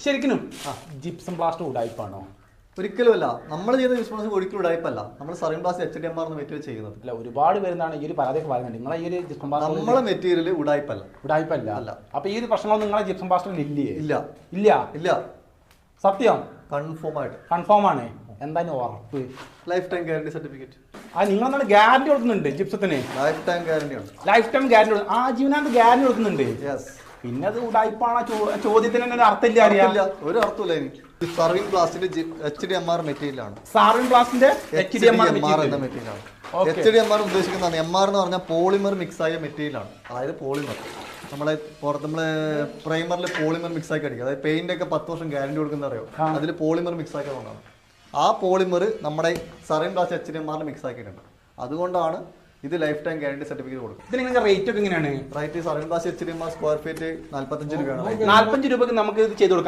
ശരിക്കും gypsum plaster ഉടായ്പാണോ? ഒരിക്കലുമല്ല. നമ്മൾ ചെയ്യുന്ന ജിപ്സം പ്ലാസ്റ്റർ ഒരിക്കലും ഉടായ്പല്ല. നമ്മൾ സർവീൻ പ്ലാസ്റ്റർ HDMR മെറ്റീരിയൽ ചെയ്യുന്നത്. അല്ല, ഒരുപാട് പേരുന്നാണ് ഈ ഒരു പരാതിയൊക്കെ പറയുന്നുണ്ട്. നിങ്ങളെ ഈ ഒരു ജിപ്സം പ്ലാസ്റ്റർ നമ്മളെ മെറ്റീരിയൽ ഉടായ്പല്ല. ഉടായ്പല്ല അല്ല. അപ്പൊ ഈ ഒരു പ്രശ്നങ്ങൾ നിങ്ങളെ ജിപ്സം പ്ലാസ്റ്ററിൽ ഇല്ലേ? ഇല്ല ഇല്ല ഇല്ല. സത്യം കൺഫേം ആയിട്ട് കൺഫേം ആണ്. എന്തായാലും ഉറപ്പ്? Life time guarantee certificate. നിങ്ങൾ എന്താണ് ഗ്യാരണ്ടി കൊടുക്കുന്നുണ്ട് ജിപ്സത്തിന്? ലൈഫ് ടൈം ഗ്യാരണ്ടി ആണ്. ലൈഫ് ടൈം ഗ്യാരണ്ടി ജീവനാന്ത് ഗ്യാരണ്ടി കൊടുക്കുന്നുണ്ട്. യെസ്. പിന്നെ അത് ഉടായ്പാണോ ചോദ്യത്തിന് തന്നെ അർത്ഥമില്ല. അറിയില്ല, ഒരു അർത്ഥമില്ല. എനിക്ക് സർവീൻ പ്ലാസ്റ്റിന്റെ HDMR മെറ്റീരിയൽ ആണ്. സർവീൻ പ്ലാസ്റ്റിന്റെ HDMR എന്ന മെറ്റീരിയൽ ആണ്. HDMR ഉദ്ദേശിക്കുന്നതാണ്. MR എന്ന് പറഞ്ഞാൽ പോളിമർ മിക്സ് ആയ മെറ്റീരിയൽ ആണ്. അതായത് പോളിമർ നമ്മളെ പ്രൈമറിൽ പോളിമർ മിക്സ് ആക്കി അടിക്കുക. അതായത് പെയിന്റ് ഒക്കെ 10 വർഷം ഗ്യാരണ്ടി കൊടുക്കുന്ന അറിയോ? അതിൽ പോളിമർ മിക്സ് ആക്കിയതുകൊണ്ടാണ്. ആ പോളിമർ നമ്മുടെ സർവീൻ പ്ലാസ്റ്റ് HDMR മിക്സ് ആക്കിയിട്ടുണ്ട്. അതുകൊണ്ടാണ് ഇത് ലൈഫ് ടൈം ഗ്യാരണ്ടി സർട്ടിഫിക്കറ്റ് കൊടുക്കും. ഇത് നിങ്ങൾക്ക് റേറ്റ് ഒക്കെ എങ്ങനെയാണ്? റേറ്റ് സർവീൻ പ്ലാസ്റ്റ് HDMR സ്ക്വയർ ഫീറ്റ് 45 രൂപയാണ്. 45 രൂപക്ക് നമുക്ക് ഇത് ചെയ്ത് കൊടുക്കാം.